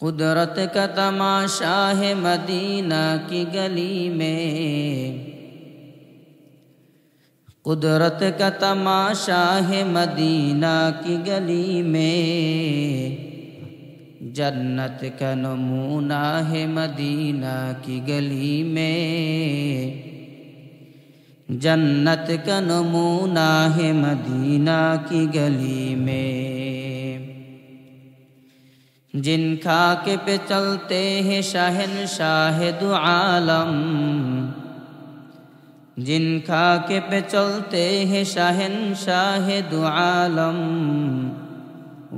कुदरत का तमाशा है मदीना की गली में, कुदरत का तमाशा है मदीना की गली में, जन्नत का नमूना है मदीना की गली में, जन्नत का नमूना है मदीना की गली में। जिन खाके पे चलते हैं शहंशाह दो आलम, जिन खाके पे चलते हैं शहंशाह दो आलम,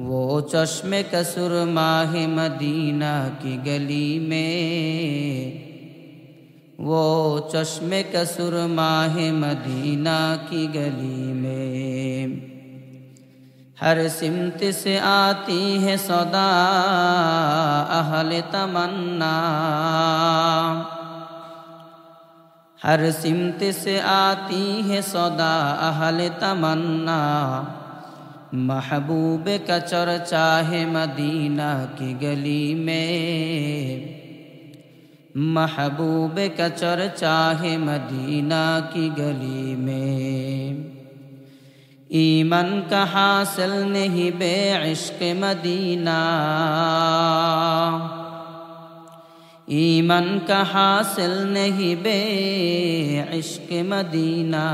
वो चश्मे का सुरमा है मदीना की गली में, वो चश्मे का सुरमा है मदीना की गली में। हर सिमत से आती है सदा अहले तमन्ना, हर सिमत से आती है सदा अहले तमन्ना, महबूब का चर्चा है मदीना की गली में, महबूब का चर्चा है मदीना की गली में। ईमान का हासिल नहीं बे-इश्क मदीना, ईमान का हासिल नहीं बे-इश्क मदीना,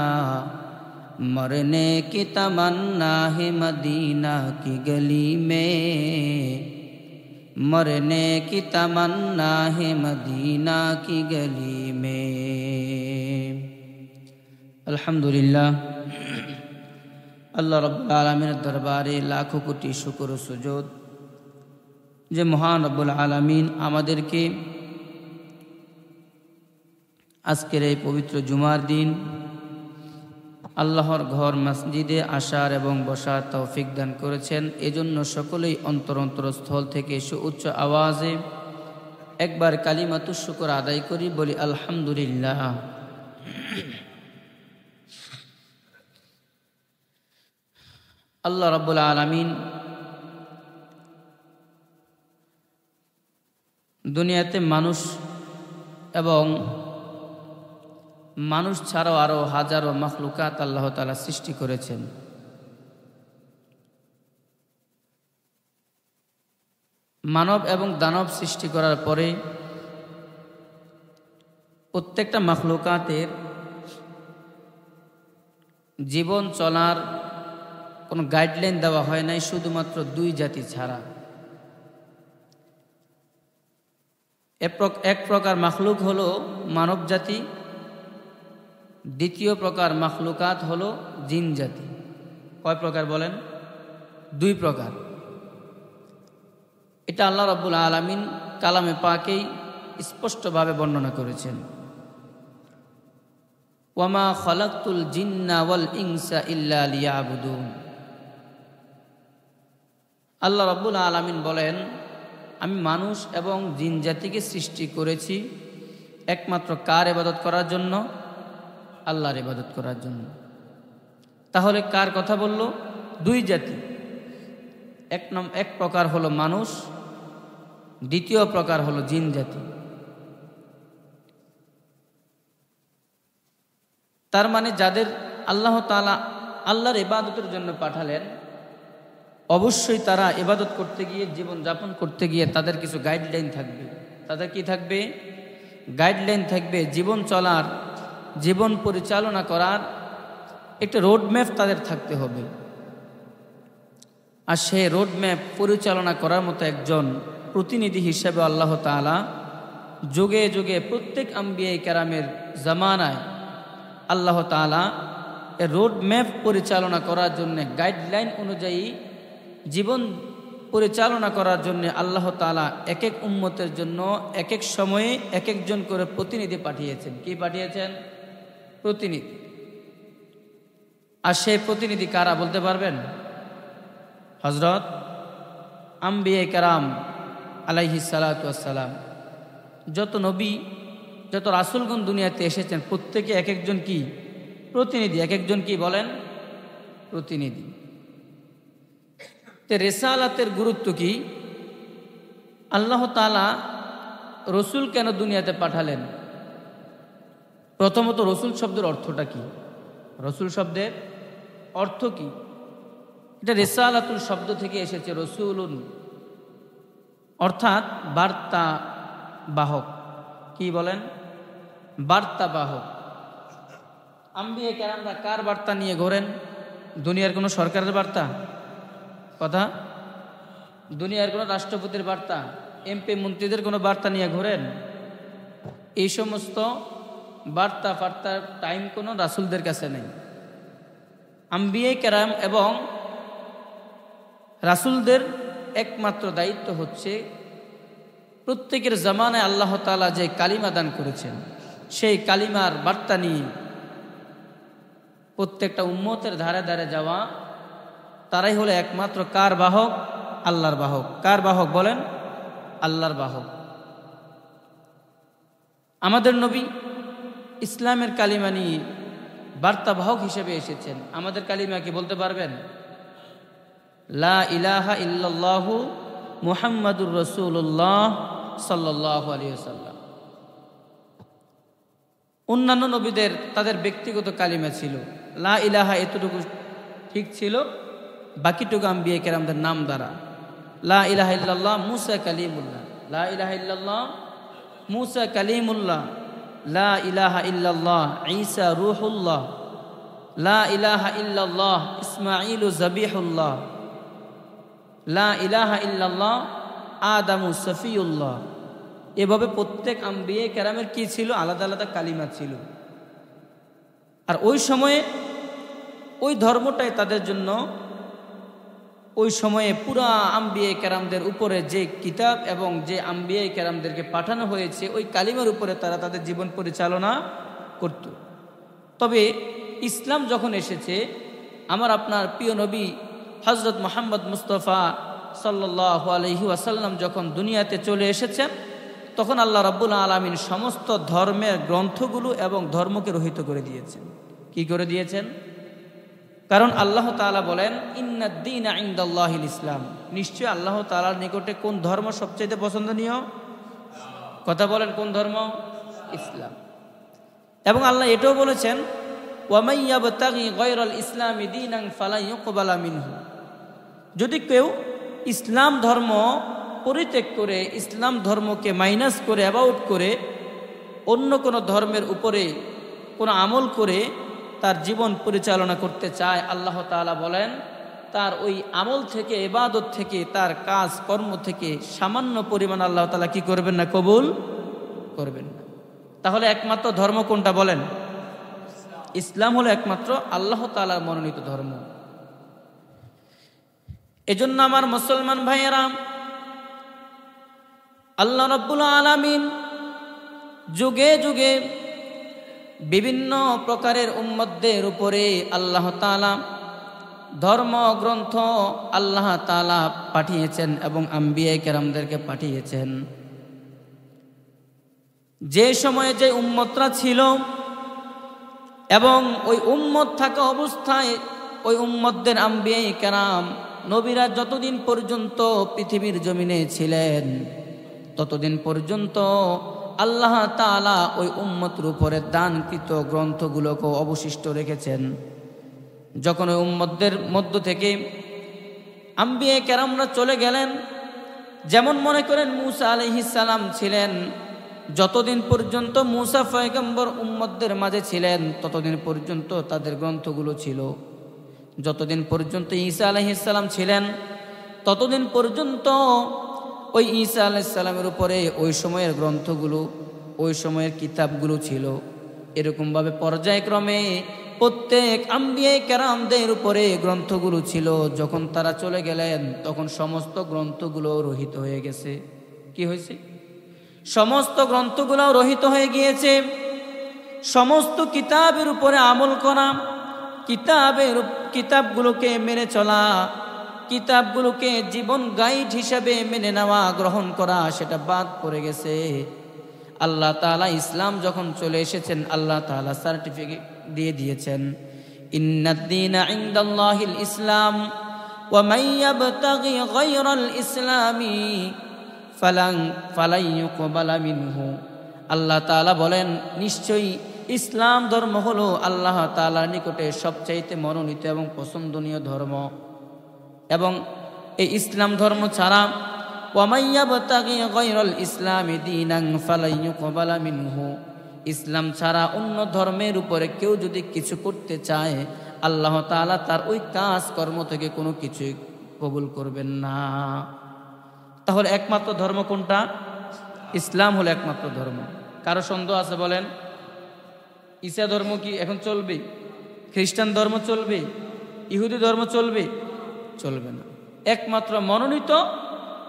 मरने की तमन्ना है मदीना की गली में, मरने की तमन्ना है मदीना की गली में। अल्हम्दुलिल्लाह, আল্লাহ রব্বুল আলামিনের দরবারে লাখো কোটি শুকর ও সুজুদ যে মহান রব্বুল আলামিন আমাদেরকে আজকের এই পবিত্র জুমার দিন আল্লাহর ঘর মসজিদে আসার এবং বসার তৌফিক দান করেছেন। এজন্য সকলেই অন্তরস্থল থেকে সুউচ্চ আওয়াজে একবার কালিমাতুশ শুকর আদায় করি, বলি আলহামদুলিল্লাহ। আল্লাহ রাব্বুল আলামিন দুনিয়াতে মানুষ এবং মানুষ ছাড়াও আরো হাজারো মাখলুকাত আল্লাহ তাআলা সৃষ্টি করেছেন। মানব এবং দানব সৃষ্টি করার পরে প্রত্যেকটা মাখলুকাতের জীবন চলার কোনো গাইডলাইন দেওয়া হয় নাই, শুধুমাত্র দুই জাতি ছাড়া। এক প্রকার মাখলুক হলো মানব জাতি, দ্বিতীয় প্রকার মাখলুকাত হলো জিন জাতি। কয় প্রকার বলেন? দুই প্রকার। এটা আল্লাহ রাব্বুল আলামিন কালামে পাকেই স্পষ্টভাবে বর্ণনা করেছেন। ওয়ামা খালাকতুল জিন্না ওয়াল ইনসা ইল্লা লিয়াবুদুন। আল্লাহ রাব্বুল আলামিন বলেন, আমি মানুষ এবং জিন জাতিকে সৃষ্টি করেছি একমাত্র কার ইবাদত করার জন্য? আল্লাহর ইবাদত করার জন্য। তাহলে কার কথা বলল? দুই জাতি। এক প্রকার হলো মানুষ, দ্বিতীয় প্রকার হলো জিন জাতি। তার মানে যাদের আল্লাহ তাআলা আল্লাহর ইবাদতের জন্য পাঠালেন, অবশ্যই তারা ইবাদত করতে গিয়ে, জীবন যাপন করতে গিয়ে তাদের কিছু গাইডলাইন থাকবে। তাদের কি থাকবে? গাইডলাইন থাকবে। জীবন চলার, জীবন পরিচালনা করার একটা রোডম্যাপ তাদের থাকতে হবে। আর সেই রোডম্যাপ পরিচালনা করার মতো একজন প্রতিনিধি হিসেবে আল্লাহ তাআলা যুগে যুগে প্রত্যেক আম্বিয়া কেরামের জামানায় আল্লাহ তাআলা রোডম্যাপ পরিচালনা করার জন্য, গাইডলাইন অনুযায়ী জীবন পরিচালনা করার জন্য আল্লাহ তাআলা এক এক উম্মতের জন্য এক এক সময়ে এক একজন করে প্রতিনিধি পাঠিয়েছেন। কি পাঠিয়েছেন? প্রতিনিধি। আর সেই প্রতিনিধি কারা বলতে পারবেন? হযরত আম্বিয়া কেরাম আলাইহিস সালাতু ওয়াস সালাম। যত নবী, যত রাসূলগণ দুনিয়াতে এসেছেন, প্রত্যেকে এক একজন কি? প্রতিনিধি। এক একজন কি বলেন? প্রতিনিধি। তে রিসালাতের গুরুত্ব কি? আল্লাহ তাআলা রসুল কেন দুনিয়াতে পাঠালেন? প্রথমত রসুল শব্দের অর্থটা কি? রসুল শব্দের অর্থ কি? এটা রিসালাতুল শব্দ থেকে এসেছে, রসুলুন অর্থাৎ বার্তা বাহক। কি বলেন? বার্তা বাহক। আম্বিয়া কেরামরা কার বার্তা নিয়ে ঘোরেন? দুনিয়ার কোনো সরকারের বার্তা? কথা, দুনিয়ার কোনো রাষ্ট্রপতির বার্তা, এমপি মন্ত্রীদের কোনো বার্তা নিয়ে ঘোরেন? এই সমস্ত বার্তা ফার্তার টাইম কোনো রাসূলদের কাছে নেই। আম্বিয়া কেরাম এবং রাসূলদের একমাত্র দায়িত্ব হচ্ছে প্রত্যেকের জামানায় আল্লাহ তাআলা যে কালিমা দান করেছেন সেই কালিমার বার্তা নিয়ে প্রত্যেকটা উম্মতের ধারে ধারে যাওয়া। তারাই হলো একমাত্র কার বাহক? আল্লাহর বাহক। কার বাহক বলেন? আল্লাহর বাহক। আমাদের নবী ইসলামের কালিমা নিয়ে বার্তা বাহক হিসেবে এসেছেন। আমাদের কালিমা কি বলতে পারবেন? লা ইলাহা ইল্লাল্লাহু মুহাম্মাদুর রাসূলুল্লাহ সাল্লাল্লাহু আলাইহি ওয়াসাল্লাম। অন্যান্য নবীদের তাদের ব্যক্তিগত কালিমা ছিল, লা ইলাহা এতটুকু ঠিক ছিল, বাকিটুকু আম্বিয়া কেরামদের নাম দ্বারা। লা ইলাহা ইল্লাল্লাহ মুসা কালিমুল্লাহ, লা ইলাহা ইল্লাল্লাহ মুসা কালিমুল্লাহ, লা ইলাহা ইল্লাল্লাহ ঈসা রূহুল্লাহ, লা ইলাহা ইল্লাল্লাহ ইসমাঈলু যাবিহুল্লাহ, লা ইলাহা ইল্লাল্লাহ আদামু সফিউল্লাহ। এভাবে প্রত্যেক আম্বিয়া কেরামের কি ছিল? আলাদা আলাদা কালিমা ছিল। আর ওই সময়ে ওই ধর্মটাই তাদের জন্য, ওই সময়ে পুরা আম্বিয়া কেরামদের উপরে যে কিতাব এবং যে আম্বিয়া কেরামদেরকে পাঠানো হয়েছে ওই কালিমার উপরে তারা তাদের জীবন পরিচালনা করত। তবে ইসলাম যখন এসেছে, আমার আপনার প্রিয় নবী হযরত মুহাম্মদ মুস্তাফা সাল্লাল্লাহু আলাইহি ওয়াসাল্লাম যখন দুনিয়াতে চলে এসেছেন, তখন আল্লাহ রাব্বুল আলামিন সমস্ত ধর্মের গ্রন্থগুলো এবং ধর্মকে রহিত করে দিয়েছেন। কি করে দিয়েছেন? কারণ আল্লাহ তাআলা বলেন, ইন্নাদ দীনা ইনদাল্লাহিল ইসলাম। নিশ্চয় আল্লাহ তাআলার নিকটে কোন ধর্ম সবচেয়ে পছন্দনীয়? কথা বলেন, কোন ধর্ম? ইসলাম। এবং আল্লাহ এটাও বলেছেন, ওয়া মান ইয়াবতাগি গায়রাল ইসলামি দীনান ফালা ইউকবালা মিনহু। যদি কেউ ইসলাম ধর্ম পরিত্যাগ করে, ইসলাম ধর্মকে মাইনাস করে, অ্যাবাউট করে অন্য কোনো ধর্মের উপরে কোনো আমল করে তার জীবন পরিচালনা করতে চায়, আল্লাহ তাআলা বলেন তার ওই আমল থেকে, ইবাদত থেকে, তার কাজ কর্ম থেকে সামান্য পরিমাণ আল্লাহ তাআলা কি করবেন না? কবুল করবেন না। তাহলে একমাত্র ধর্ম কোনটা বলেন? ইসলাম হলো একমাত্র আল্লাহ তাআলার মনোনীত ধর্ম। এজন্য আমার মুসলমান ভাইয়েরা, আল্লাহ রাব্বুল আলামিন যুগে যুগে বিভিন্ন প্রকারের উম্মতদের উপরে আল্লাহ তাআলা ধর্ম গ্রন্থ আল্লাহ তাআলা পাঠিয়েছেন এবং আম্বিয়া কেরামদেরকে পাঠিয়েছেন। যে সময়ে যে উম্মতরা ছিল এবং ওই উম্মত থাকা অবস্থায় ওই উম্মতদের আম্বিয়া কেরাম নবীরা যতদিন পর্যন্ত পৃথিবীর জমিনে ছিলেন ততদিন পর্যন্ত আল্লাহ তাআলা ওই উম্মতের উপরে দানকৃত গ্রন্থগুলোকে অবশিষ্ট রেখেছেন। যখন ওই উম্মতদের মধ্য থেকে আম্বিয়া কেরামরা চলে গেলেন, যেমন মনে করেন মূসা আলাইহিস সালাম ছিলেন, যতদিন পর্যন্ত মূসা পয়গম্বর উম্মতদের মাঝে ছিলেন ততদিন পর্যন্ত তাদের গ্রন্থগুলো ছিল। যতদিন পর্যন্ত ঈসা আলাইহিস সালাম ছিলেন ততদিন পর্যন্ত ওই ঈসা আলাইহিস সালামের উপরে ওই সময়ের গ্রন্থগুলো, ওই সময়ের কিতাবগুলো ছিল। এরকমভাবে পর্যায়ক্রমে প্রত্যেক আম্বিয়া কেরামদের উপরে গ্রন্থগুলো ছিল। যখন তারা চলে গেলেন তখন সমস্ত গ্রন্থগুলো রহিত হয়ে গেছে। কি হয়েছে? সমস্ত গ্রন্থগুলো রহিত হয়ে গিয়েছে। সমস্ত কিতাবের উপরে আমল করা, কিতাবগুলোকে মেনে চলা, কিতাবগুলোকে জীবন গাইড হিসাবে মেনে নেওয়া, গ্রহণ করা, সেটা বাদ পড়ে গেছে। আল্লাহ তাআলা ইসলাম যখন চলে এসেছেন, আল্লাহ তাআলা সার্টিফিকেট দিয়ে দিয়েছেন, ইন্নাদ দীনা ইনদাল্লাহিল ইসলাম ওয়া মান ইয়াবতাগি গায়রাল ইসলামি ফালাই ইউকবালা মিনহু। আল্লাহ তাআলা বলেন, নিশ্চয়ই ইসলাম ধর্ম হলো আল্লাহ তাআলার নিকটে সবচাইতে মনোনীত এবং পছন্দনীয় ধর্ম। এবং এই ইসলাম ধর্ম ছাড়া ওয়ামাইয়াবতাগি গায়রাল ইসলামি দীনান ফালাই ইউকবালা মিনহু, ইসলাম ছাড়া অন্য ধর্মের উপরে কেউ যদি কিছু করতে চায় আল্লাহ তাআলা তার ওই কাজ কর্ম থেকে কোনো কিছুই কবুল করবেন না। তাহলে একমাত্র ধর্ম কোনটা? ইসলাম হলো একমাত্র ধর্ম। কারো সন্দেহ আছে বলেন? ঈসা ধর্ম কি এখন চলবে? খ্রিস্টান ধর্ম চলবে? ইহুদি ধর্ম চলবে? চলবে না। একমাত্র মনোনীত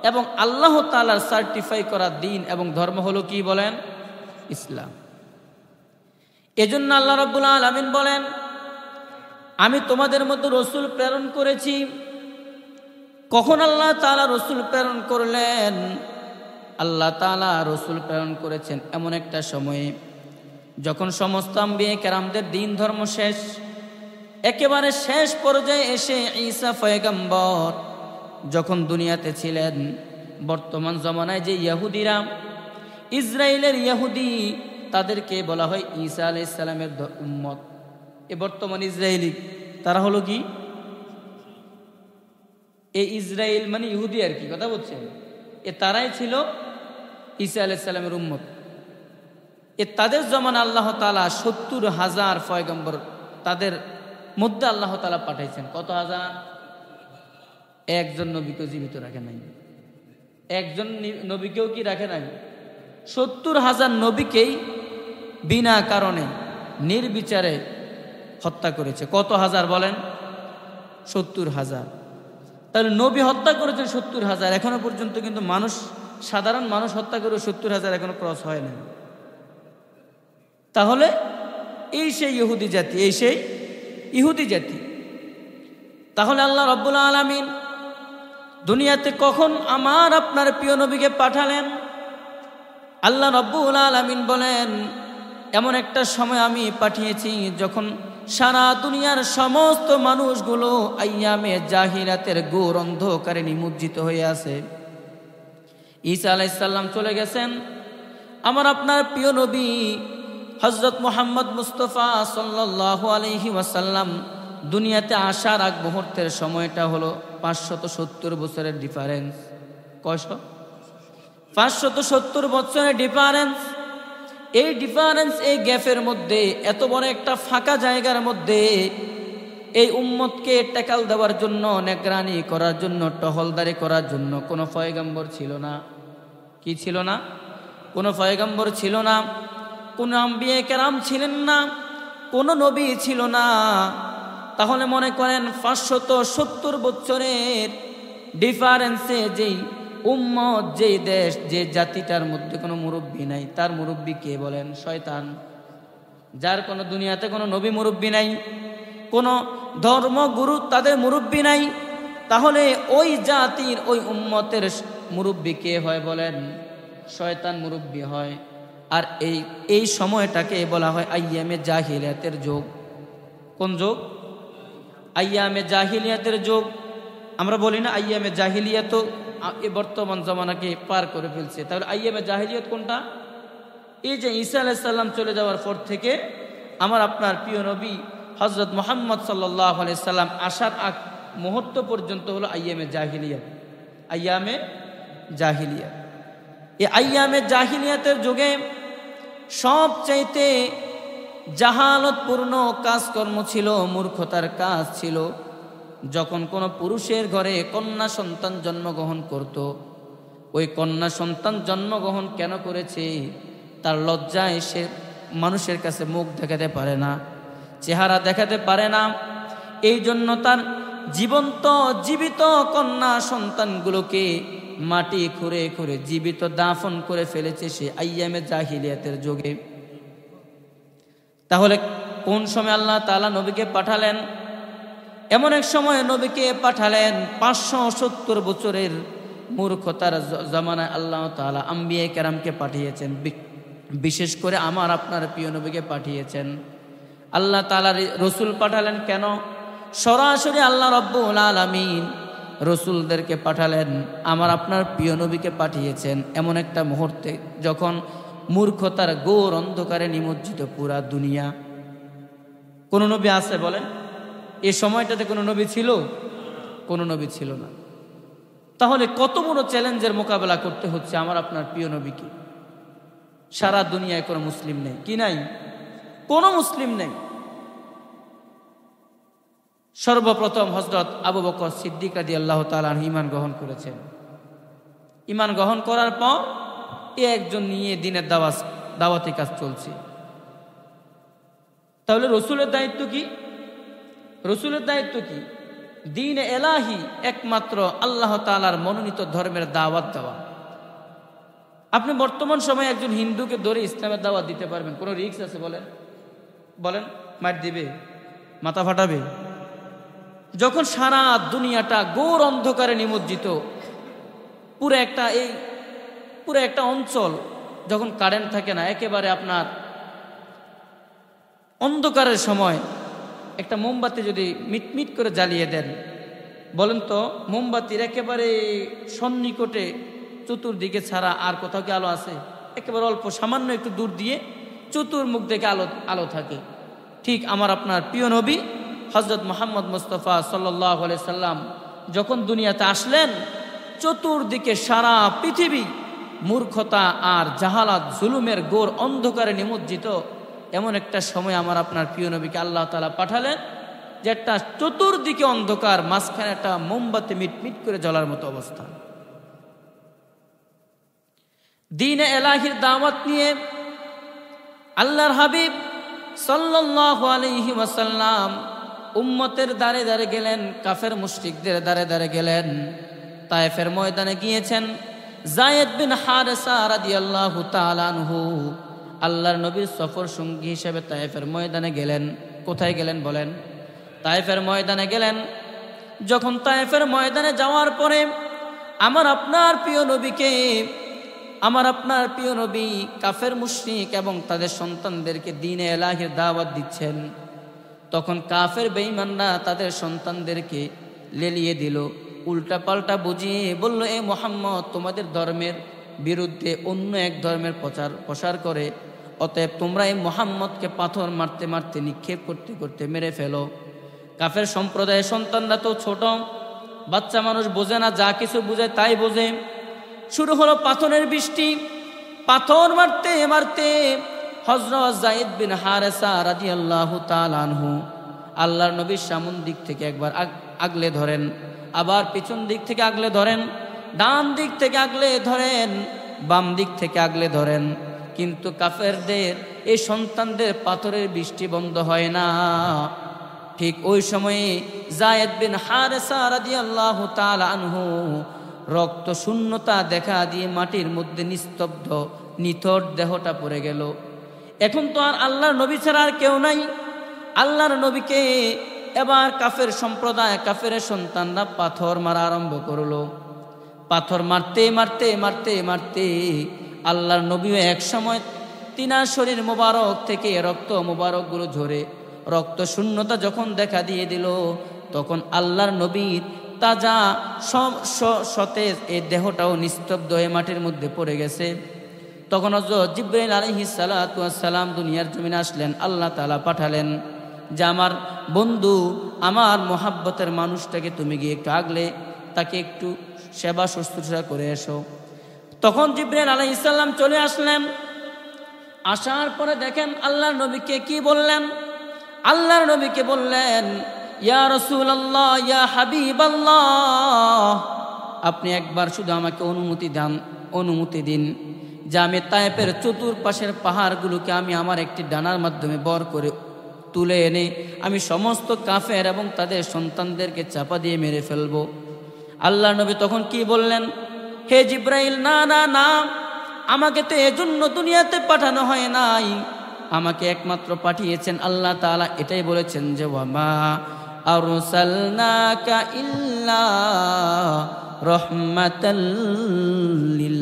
এবং আল্লাহ তাআলার সার্টিফাই করা দিন এবং ধর্ম হলো কি বলেন? ইসলাম। এজন্য আল্লাহ রাব্বুল আলামিন বলেন, আমি তোমাদের মধ্যে রসুল প্রেরণ করেছি। কখন আল্লাহ তাআলা রসুল প্রেরণ করলেন? আল্লাহ তাআলা রসুল প্রেরণ করেছেন এমন একটা সময়ে যখন সমস্ত আম্বিয়া কেরামদের দিন ধর্ম শেষ, একেবারে শেষ পর্যায়ে এসে ঈসা পয়গম্বর যখন দুনিয়াতে ছিলেন। বর্তমান জমানায় যে ইহুদিরা, ইসরায়েলের ইহুদি, তাদেরকে বলা হয় ঈসা আলাইহিস সালামের উম্মত। এ বর্তমান ইসরায়েলি তারা হলো কি? এই ইসরায়েল মানে ইহুদি আর কি, কথা বলছেন? তারাই ছিল ঈসা আলাইহিস সালামের উম্মত। তাদের জমানা আল্লাহ তাআলা ৭০,০০০ পয়গম্বর তাদের মধ্যে আল্লাহ তাআলা পাঠাইছেন। কত হাজার? একজন নবীকেও জীবিত রাখে নাই। একজন নবীকেও কি রাখে নাই? ৭০,০০০ নবীকেই বিনা কারণে নির্বিচারে হত্যা করেছে। কত হাজার বলেন? ৭০,০০০। তাহলে নবী হত্যা করেছেন ৭০,০০০। এখনো পর্যন্ত কিন্তু মানুষ, সাধারণ মানুষ হত্যা করে ৭০,০০০ এখনো ক্রস হয় না। তাহলে এই সেই ইহুদি জাতি, এই সেই ইহুদি জাতি। তাহলে আল্লাহ রাব্বুল আলামিন দুনিয়াতে কখন আমার আপনার প্রিয় নবীকে পাঠালেন? আল্লাহ রাব্বুল আলামিন বলেন, এমন একটা সময় আমি পাঠিয়েছি যখন সারা দুনিয়ার সমস্ত মানুষগুলো আইয়ামে জাহিলাতের ঘোর অন্ধকারে নিমজ্জিত হয়ে আছে। ঈসা আলাইহিস সালাম চলে গেছেন। আমার আপনার প্রিয় নবী হযরত মুহাম্মদ মুস্তাফা সাল্লাল্লাহু আলাইহি ওয়াসাল্লাম দুনিয়াতে আসার আগ মুহূর্তের সময়টা হলো ৫৭০ বছরের ডিফারেন্স। কয়শো? ৫৭০ বছরের ডিফারেন্স। এই ডিফারেন্স, এই গ্যাপের মধ্যে, এত বড় একটা ফাঁকা জায়গার মধ্যে এই উম্মতকে ট্যাকল দেওয়ার জন্য, নেগরানি করার জন্য, টহলদারি করার জন্য কোনো পয়গম্বর ছিল না। কি ছিল না? কোনো পয়গম্বর ছিল না, কোনো আম্বিয়া কেরাম ছিলেন না, কোনো নবী ছিল না। তাহলে মনে করেন ৫৭০ বছরের ডিফারেন্সে যেই উম্মত, যেই দেশ, যে জাতিটার মধ্যে কোনো মুরব্বী নাই, তার মুরব্বী কে বলেন? শয়তান। যার কোনো দুনিয়াতে কোনো নবী মুরব্বী নাই, কোনো ধর্মগুরু তাদের মুরব্বী নাই, তাহলে ওই জাতির, ওই উম্মতের মুরব্বী কে হয় বলেন? শয়তান মুরব্বী হয়। আর এই সময়টাকে বলা হয় আইয়ামে জাহিলিয়াতের যুগ। কোন যুগ? আইয়ামে জাহিলিয়াতের যুগ। আমরা বলি না আইয়ামে জাহিলিয়াত এ বর্তমান জমানাকে পার করে ফেলছে। তাহলে আইয়ামে জাহিলিয়াত কোনটা? এই যে ঈসা আলাইহিস সালাম চলে যাওয়ার পর থেকে আমার আপনার প্রিয় নবী হযরত মুহাম্মদ সাল্লাল্লাহু আলাইহি সাল্লাম আসার আগ মুহূর্ত পর্যন্ত হলো আইয়ামে জাহিলিয়াত। আইয়ামে জাহিলিয়াত। এই আইয়ামে জাহিলিয়াতের যুগে সবচাইতে জাহালতপূর্ণ কাজকর্ম ছিল, মূর্খতার কাজ ছিল। যখন কোনো পুরুষের ঘরে কন্যা সন্তান জন্মগ্রহণ করত, ওই কন্যা সন্তান জন্মগ্রহণ কেন করেছে? তার লজ্জায় সে মানুষের কাছে মুখ দেখাতে পারে না, চেহারা দেখাতে পারে না। এই জন্য তার জীবিত কন্যা সন্তানগুলোকে মাটি খুঁড়ে খুঁড়ে জীবিত দাফন করে ফেলেছে সে আইয়ামে জাহিলিয়াতের যুগে। তাহলে কোন সময় আল্লাহ তাআলা নবীকে পাঠালেন? এমন এক সময় নবীকে পাঠালেন ৫৭০ বছরের মূর্খতার জামানায় আল্লাহ তাআলা আম্বিয়া কেরামকে পাঠিয়েছেন। বিশেষ করে আমার আপনার প্রিয় নবীকে পাঠিয়েছেন। আল্লাহ তাআলা রসুল পাঠালেন কেন? সরাসরি আল্লাহ রাব্বুল আলামিন রসুলদেরকে পাঠালেন, আমার আপনার প্রিয় নবীকে পাঠিয়েছেন এমন একটা মুহূর্তে যখন মূর্খতার ঘোর অন্ধকারে নিমজ্জিত পুরা দুনিয়া। কোন নবী আছে বলেন? এই সময়টাতে কোনো নবী ছিল? কোনো নবী ছিল না। তাহলে কত বড় চ্যালেঞ্জের মোকাবেলা করতে হচ্ছে আমার আপনার প্রিয় নবীকে। সারা দুনিয়ায় কোনো মুসলিম নেই, কি নাই? কোনো মুসলিম নেই। সর্বপ্রথম হযরত আবু বকর সিদ্দিক রাদিয়াল্লাহু তাআলা আনহু ঈমান গ্রহণ করেছেন। ঈমান গ্রহণ করার পর একজন নিয়ে দিনের দাওয়াতি কাজ চলছে। তাহলে রসুলের দায়িত্ব কি? রসুলের দায়িত্ব কি? দ্বীন এলাহি, একমাত্র আল্লাহ তাআলার মনোনীত ধর্মের দাওয়াত দেওয়া। আপনি বর্তমান সময়ে একজন হিন্দুকে ধরে ইসলামের দাওয়াত দিতে পারবেন? কোনো রিস্ক আছে বলেন? বলেন, মার দিবে, মাথা ফাটাবে। যখন সারা দুনিয়াটা ঘোর অন্ধকারে নিমজ্জিত, পুরো একটা অঞ্চল যখন কারেন্ট থাকে না, একেবারে আপনার অন্ধকারের সময় একটা মোমবাতি যদি মিটমিট করে জ্বালিয়ে দেন, বলেন তো মোমবাতির একেবারে সন্নিকটে চতুর্দিকে ছাড়া আর কোথাও কি আলো আছে? একেবারে অল্প সামান্য একটু দূর দিয়ে চতুর্মুখ থেকে আলো থাকে। ঠিক আমার আপনার প্রিয় নবী হযরত মুহাম্মদ মুস্তাফা সাল্লাল্লাহু আলাইহি সাল্লাম যখন দুনিয়াতে আসলেন, চতুর্দিকে সারা পৃথিবী মূর্খতা আর জাহালাত জুলুমের ঘোর অন্ধকারে নিমজ্জিত। এমন একটা সময় আমার আপনার প্রিয় নবীকে আল্লাহ তাআলা পাঠালেন, যে একটা চতুর্দিকে অন্ধকার, মাঝখানে একটা মোমবাতি মিটমিট করে জ্বলার মতো অবস্থা। দ্বীনে এলাহির দাওয়াত নিয়ে আল্লাহর হাবিব সাল্লাল্লাহু আলাইহি ওয়াসাল্লাম উম্মতের দ্বারে দ্বারে গেলেন, কাফের মুশরিকদের দ্বারে দ্বারে গেলেন। তায়েফের ময়দানে গিয়েছেন। যায়েদ বিন হারেসা রাদিয়াল্লাহু তাআলা আনহু আল্লাহর নবীর সফর সঙ্গী হিসেবে তায়েফের ময়দানে গেলেন। কোথায় গেলেন বলেন? তায়েফের ময়দানে গেলেন। যখন তায়েফের ময়দানে যাওয়ার পরে আমার আপনার প্রিয় নবী কাফের মুশরিক এবং তাদের সন্তানদেরকে দ্বীনে এলাহির দাওয়াত দিচ্ছেন, তখন কাফের বেঈমানরা তাদের সন্তানদেরকে লেলিয়ে দিল, উল্টা পাল্টা বুঝিয়ে বলল, এ মুহাম্মদ তোমাদের ধর্মের বিরুদ্ধে অন্য এক ধর্মের প্রচার করে, অতএব তোমরা এই মুহাম্মদকে পাথর মারতে মারতে নিক্ষেপ করতে করতে মেরে ফেলো। কাফের সম্প্রদায়ের সন্তানরা তো ছোট বাচ্চা মানুষ, বোঝে না, যা কিছু বুঝে তাই বোঝে। শুরু হলো পাথরের বৃষ্টি। পাথর মারতে মারতে হযরত যায়েদ বিন হারেসা রাদিয়াল্লাহু তাআলা আনহু আল্লাহর নবীর সামন দিক থেকে একবার আগলে ধরেন, আবার পিছন দিক থেকে আগলে ধরেন, ডান দিক থেকে আগলে ধরেন, বাম দিক থেকে আগলে ধরেন, কিন্তু কাফেরদের এই সন্তানদের পাথরের বৃষ্টি বন্ধ হয় না। ঠিক ওই সময়ে যায়েদ বিন হারেসা রাদিয়াল্লাহু তাআলা আনহু রক্ত শূন্যতা দেখা দিয়ে মাটির মধ্যে নিস্তব্ধ নিথর দেহটা পড়ে গেল। এখন তো আর আল্লাহর নবী ছাড়া আর কেউ নাই। আল্লাহর নবীকে এবার কাফের সম্প্রদায়, কাফের সন্তানরা পাথর মারা আরম্ভ করলো। পাথর মারতে মারতে মারতে মারতে আল্লাহর নবীও এক সময় তিনার শরীর মোবারক থেকে রক্ত মোবারকগুলো ঝরে রক্ত শূন্যতা যখন দেখা দিয়ে দিল, তখন আল্লাহর নবীর তাজা সতেজ এই দেহটাও নিস্তব্ধ হয়ে মাটির মধ্যে পড়ে গেছে। তখন হযরত জিবরাইল আলাইহিস সালাতু ওয়াস সালাম দুনিয়ার জমিনে আসলেন। আল্লাহ তাআলা পাঠালেন যে আমার বন্ধু, আমার মোহাব্বতের মানুষটাকে তুমি গিয়ে একটু আগলে তাকে একটু সেবা শুশ্রূষা করে এসো। তখন জিবরাইল আলাইহিস সালাম চলে আসলেন। আসার পরে দেখেন আল্লাহর নবীকে কি বললেন? আল্লাহর নবীকে বললেন, ইয়া রাসূলুল্লাহ, ইয়া হাবিবাল্লাহ, আপনি একবার শুধু আমাকে অনুমতি দিন যে আমি তায়েফের চতুর্পাশের পাহাড়গুলোকে আমি আমার একটি ডানার মাধ্যমে বর করে তুলে এনে আমি সমস্ত কাফের এবং তাদের সন্তানদেরকে চাপা দিয়ে মেরে ফেলব। আল্লাহর নবী তখন কি বললেন? হে জিবরাইল, না না না, আমাকে তো এজন্য দুনিয়াতে পাঠানো হয় নাই, আমাকে একমাত্র পাঠিয়েছেন আল্লাহ তাআলা এটাই বলেছেন যে ওয়ামা আরসালনাকা ইল্লা রাহমাতাল লিল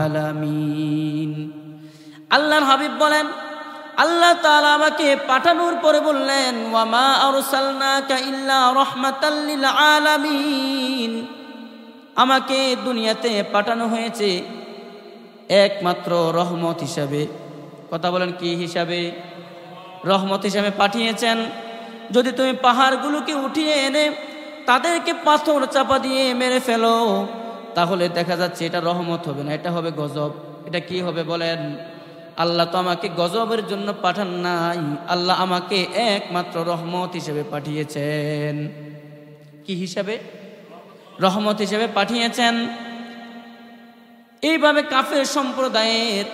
আলামিন। আল্লাহর হাবিব বলেন, আল্লাহ তাআলা আমাকে পাঠানোর পরে বললেন, ওয়ামা আরসালনাকা ইল্লা রাহমাতাল লিল আলামিন, আমাকে দুনিয়াতে পাঠানো হয়েছে একমাত্র রহমত হিসাবে। কথা বলেন, কি হিসাবে? রহমত হিসাবে পাঠিয়েছেন। যদি তুমি পাহাড়গুলোকে উঠিয়ে এনে তাদেরকে পাথর চাপা দিয়ে মেরে ফেলো, তাহলে দেখা যাচ্ছে এটা রহমত হবে না, এটা হবে গজব। এটা কি হবে বলেন? আল্লাহ তো আমাকে গজবের জন্য পাঠান নাই, আল্লাহ আমাকে একমাত্র রহমত হিসেবে পাঠিয়েছেন। কি হিসাবে? রহমত হিসেবে পাঠিয়েছেন। এইভাবে কাফের সম্প্রদায়ের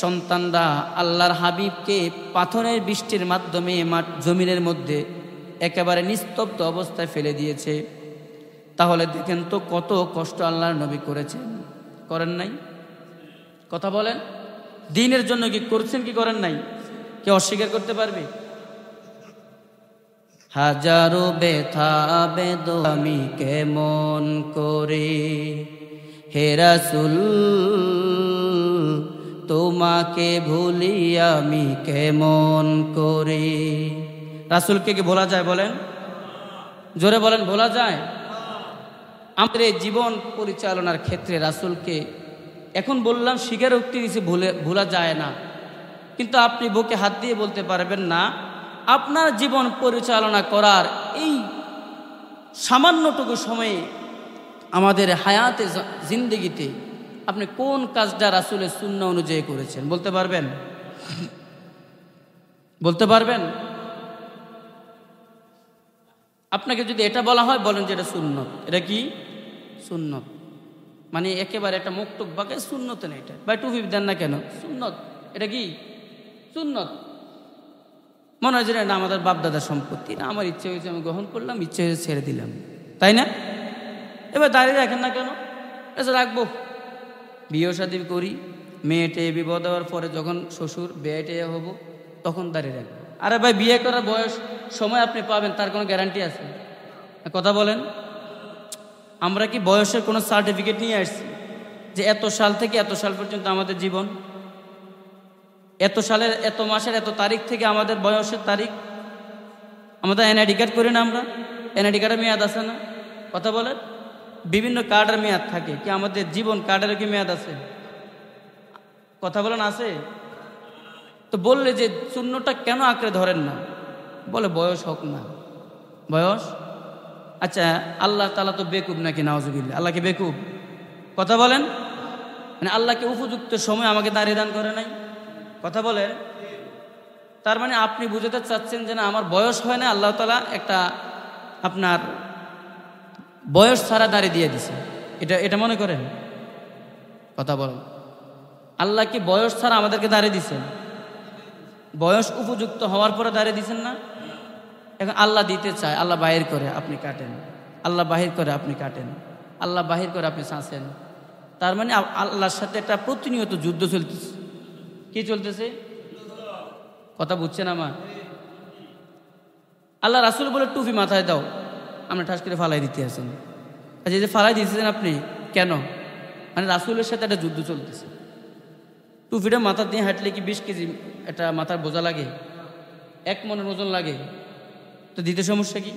সন্তানরা আল্লাহর হাবিবকে পাথরের বৃষ্টির মাধ্যমে জমিনের মধ্যে একেবারে নিস্তব্ধ অবস্থায় ফেলে দিয়েছে। তাহলে দেখেন তো কত কষ্ট আল্লাহর নবী করেছেন, করেন নাই? কথা বলেন, দ্বীনের জন্য কি করছেন কি করেন নাই? কে অস্বীকার করতে পারবে? হাজারো ব্যথা বেদনা আমি কেমন করে হে রাসূল তোমাকে ভুলি আমি কেমন করে। রাসূলকে কি ভোলা যায় বলেন? জোরে বলেন, ভোলা যায়? আমাদের এই জীবন পরিচালনার ক্ষেত্রে রাসূলকে এখন বললাম স্বীকারোক্তি দিয়েছে, ভোলা যায় না। কিন্তু আপনি বুকে হাত দিয়ে বলতে পারবেন না আপনার জীবন পরিচালনা করার এই সামান্যটুকু সময়ে আমাদের হায়াতে জিন্দেগিতে আপনি কোন কাজটা রাসূলের সুন্নাহ অনুযায়ী করেছেন বলতে পারবেন? বলতে পারবেন? আপনাকে যদি এটা বলা হয় বলেন যে এটা সুন্নত। এটা কি সুন্নত? মানে একেবারে একটা মুক্তক বাকে সুন্নত না, এটা বা টুপি দেন না কেন সুন্নত? এটা কি সুন্নত? মনে হয় যে না আমাদের বাপদাদার সম্পত্তি, না আমার ইচ্ছে হয়েছে আমি গ্রহণ করলাম, ইচ্ছে হয়েছে ছেড়ে দিলাম, তাই না? এবার দাঁড়িয়ে রাখেন না কেন? এসে রাখবো, বিয়ে শাদী করি, মেয়েটে বিবাহ দেওয়ার পরে যখন শ্বশুর বেয়েটে হব তখন দাঁড়িয়ে রাখবো। আরে ভাই, বিয়ে করার বয়স সময় আপনি পাবেন তার কোনো গ্যারান্টি আছে? কথা বলেন। আমরা কি বয়সের কোনো সার্টিফিকেট নিয়ে আসছি যে এত সাল থেকে এত সাল পর্যন্ত আমাদের জীবন, এত সালের এত মাসের এত তারিখ থেকে আমাদের বয়সের তারিখ? আমাদের এনআইডি কার্ড করি না আমরা? এনআইডি কার্ডের মেয়াদ আছে না? কথা বলেন। বিভিন্ন কার্ডের মেয়াদ থাকে, কি আমাদের জীবন কার্ডের কি মেয়াদ আছে? কথা বলেন, আছে? তো বললে যে শূন্যটা কেন আঁকড়ে ধরেন না? বলে বয়স হোক না, বয়স। আচ্ছা, আল্লাহ তাআলা তো বেকুব নাকি? নাউজুবিল্লাহ, আল্লাহকে বেকুব? কথা বলেন। মানে আল্লাহকে উপযুক্ত সময় আমাকে দাঁড়িয়ে দান করে নাই? কথা বলেন। তার মানে আপনি বুঝাতে চাচ্ছেন যে না আমার বয়স হয় না, আল্লাহ তাআলা একটা আপনার বয়স ছাড়া দাঁড়িয়ে দিয়ে দিছে, এটা মনে করেন? কথা বলেন। আল্লাহ কি বয়স ছাড়া আমাদেরকে দাঁড়িয়ে দিছেন? বয়স উপযুক্ত হওয়ার পরে দাঁড়িয়ে দিছেন না? এখন আল্লাহ দিতে চায়, আল্লাহ বাহির করে আপনি কাটেন, আল্লাহ বাহির করে আপনি কাটেন, আল্লাহ বাহির করে আপনি ছাঁচেন। তার মানে আল্লাহর সাথে একটা প্রতিনিয়ত যুদ্ধ চলতেছে। কি চলতেছে? কথা বুঝছেন আমার? আল্লাহ রাসূল বলে টুপি মাথায় দাও, আমরা ঠাস করে ফালাই দিতে আছেন। আচ্ছা, এই যে ফালাই দিতেছেন আপনি কেন? মানে রাসূলের সাথে একটা যুদ্ধ চলতেছে। টুপিটা মাথা দিয়ে হাঁটলে কি 20 কেজি একটা মাথার বোঝা লাগে? 1 মনের ওজন লাগে? তো দিতে সমস্যা কি?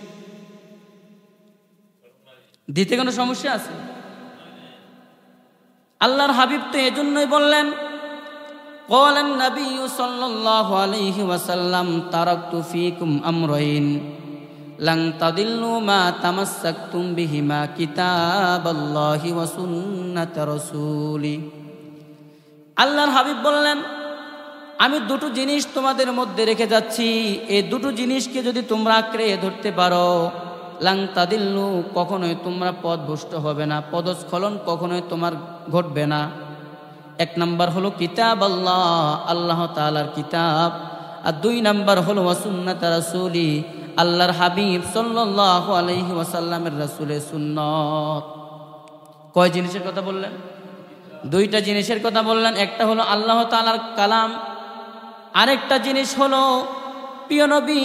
দিতে কোনো সমস্যা আছে? আল্লাহর হাবিব তো এজন্যই বললেন, قال النبي صلى الله عليه وسلم تركت فيكم أمرين لن تضلوا ما تمسكتم بهما كتاب الله وسنة رسوله। আল্লাহর হাবিব বললেন আমি দুটো জিনিস তোমাদের মধ্যে রেখে যাচ্ছি, এই দুটো জিনিসকে যদি তোমরা আঁকড়ে ধরতে পারো লাং তাদিল্লু, কখনোই তোমরা পথভ্রষ্ট হবে না, পদস্খলন কখনোই তোমার ঘটবে না। 1 নাম্বার হলো কিতাব আল্লাহ, আল্লাহ তাআলার কিতাব, আর 2 নাম্বার হলো সুন্নাত রাসূলি, আল্লাহর হাবিব সাল্লাল্লাহু আলাইহি ওয়াসাল্লামের রাসূলের সুন্নাত। কয় জিনিসের কথা বললেন? 2টা জিনিসের কথা বললেন। একটা হলো আল্লাহ তাআলার কালাম, আরেকটা জিনিস হলো প্রিয় নবী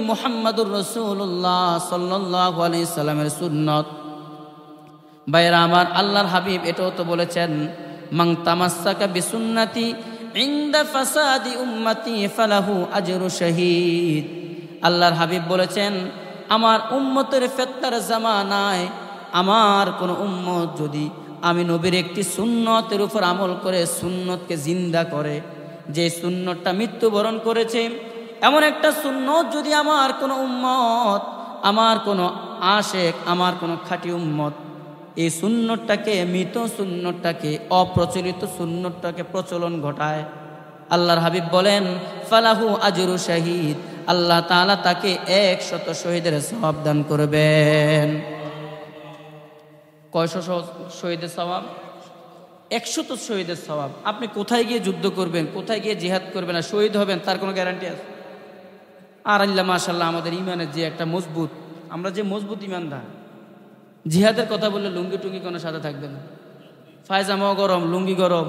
মুহাম্মদুর রাসূলুল্লাহ সাল্লাল্লাহু আলাইহি সাল্লামের সুন্নাত। ভাইরা আমার, আল্লাহর হাবিব এটাও তো বলেছেন মান তামাসসাকা বিসুন্নতি ইনদা ফাসাদি উম্মতি ফালাহু আজরু শাহীদ। আল্লাহর হাবিব বলেছেন আমার উম্মতের ফিতনার জামানায় আমার কোনো উম্মত যদি আমি নবীর একটি সুন্নতের উপর আমল করে সুন্নতকে জিন্দা করে, যে সুন্নতটা মৃত্যুবরণ করেছে, এমন একটা সুন্নত যদি আমার কোনো উম্মত, আমার কোনো আশেক, আমার কোনো খাঁটি উম্মত এই সুন্নতটাকে, মৃত সুন্নতটাকে, অপ্রচলিত সুন্নতটাকে প্রচলন ঘটায়, আল্লাহর হাবিব বলেন ফালাহু আজরু শাহিদ, আল্লাহ তাআলা তাকে 100 শহীদের সওয়াব দান করবেন। কয়শো শহীদের সওয়াব? 100 শহীদের সওয়াব। আপনি কোথায় গিয়ে যুদ্ধ করবেন, কোথায় গিয়ে জিহাদ করবেন আর শহীদ হবেন, তার কোনো গ্যারান্টি আছে? আর আল্লাহ মাশাআল্লাহ আমাদের ইমানের যে একটা মজবুত, আমরা যে মজবুত ইমানদার, জিহাদের কথা বললে লুঙ্গি টুঙ্গি কোনো সাথে থাকবে না, ফায়জামাও গরম, লুঙ্গি গরম,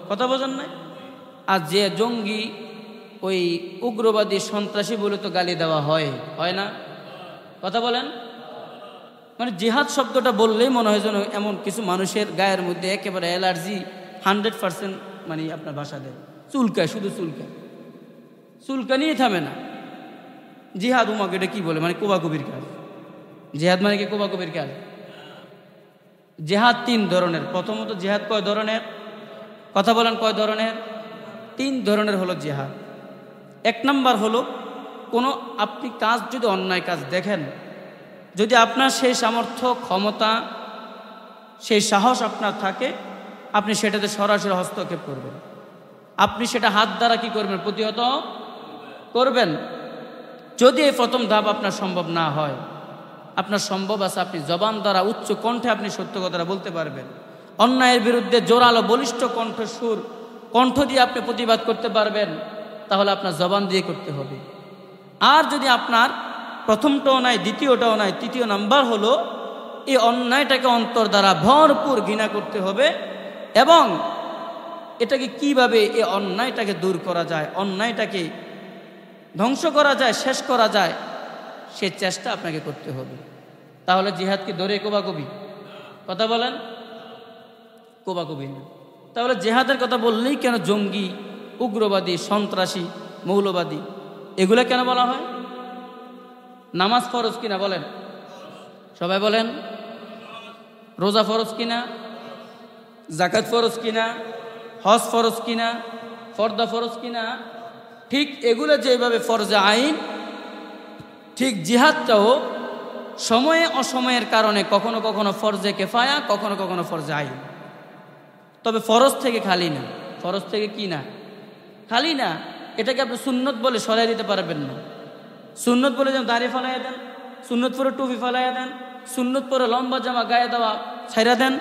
কথা বোঝেন নাই? আর যে জঙ্গি, ওই উগ্রবাদী সন্ত্রাসী বলে তো গালি দেওয়া হয়, হয় না? কথা বলেন। মানে জিহাদ শব্দটা বললেই মনে হয় যেন এমন কিছু মানুষের গায়ের মধ্যে একেবারে অ্যালার্জি 100% মানে আপনার ভাষা দেয়, চুলকায়, শুধু চুলকায়, চুলকানিয়ে থামে না। জিহাদ উমাকে এটা কি বলে? মানে কোবাকুবির কাজ। জিহাদ মানে কি কোবাকুবির কাজ? জিহাদ 3 ধরনের। প্রথমত জিহাদ কয় ধরনের? কথা বলেন, কয় ধরনের? 3 ধরনের হলো জিহাদ। 1 নাম্বার হলো কোনো আপনি কাজ যদি অন্যায় কাজ দেখেন, যদি আপনার সেই সামর্থ্য, ক্ষমতা, সেই সাহস আপনার থাকে, আপনি সেটাতে সরাসরি হস্তক্ষেপ করবেন, আপনি সেটা হাত দ্বারা কি করবেন? প্রতিহত করবেন। যদি এই প্রথম ধাপ আপনার সম্ভব না হয়, আপনার সম্ভব আছে আপনি জবান দ্বারা উচ্চ কণ্ঠে আপনি সত্য কথাটা বলতে পারবেন, অন্যায়ের বিরুদ্ধে জোরালো বলিষ্ঠ কণ্ঠস্বর, কণ্ঠ দিয়ে আপনি প্রতিবাদ করতে পারবেন, তাহলে আপনার জবান দিয়ে করতে হবে। আর যদি আপনার প্রথমটাও নাই, দ্বিতীয়টাও নাই, তৃতীয় নাম্বার হলো এই অন্যায়টাকে অন্তর দ্বারা ভরপুর ঘৃণা করতে হবে, এবং এটাকে কিভাবে এই অন্যায়টাকে দূর করা যায়, অন্যায়টাকে ধ্বংস করা যায়, শেষ করা যায়, সে চেষ্টা আপনাকে করতে হবে। তাহলে জিহাদ কি ধরে কোবাকুবি? কথা বলেন, কোবাকুবি না। তাহলে জিহাদের কথা বললেই কেন জঙ্গি, উগ্রবাদী, সন্ত্রাসী, মৌলবাদী এগুলো কেন বলা হয়? নামাজ ফরজ কিনা বলেন, সবাই বলেন। রোজা ফরজ কিনা? যাকাত ফরজ কিনা? হজ ফরজ কিনা? ফরদা ফরজ কিনা? ঠিক এগুলো যেভাবে ফরজে আইন, ঠিক জিহাদটাও সময়ে অসময়ের কারণে কখনো কখনো ফরজে কেফায়া, কখনো কখনো ফরজে আইন। তবে ফরজ থেকে খালি না, ফরজ থেকে কি না খালি না, এটাকে আপনি সুন্নত বলে সরাই দিতে পারবেন না। সুন্নত বলে যেমন দাড়ি ফালাইয়া দেন, সুন্নত পরে টুপি ফালাইয়া দেন, সুন্নত পরে লম্বা জামা গায়ে দেওয়া ছাইরা দেন,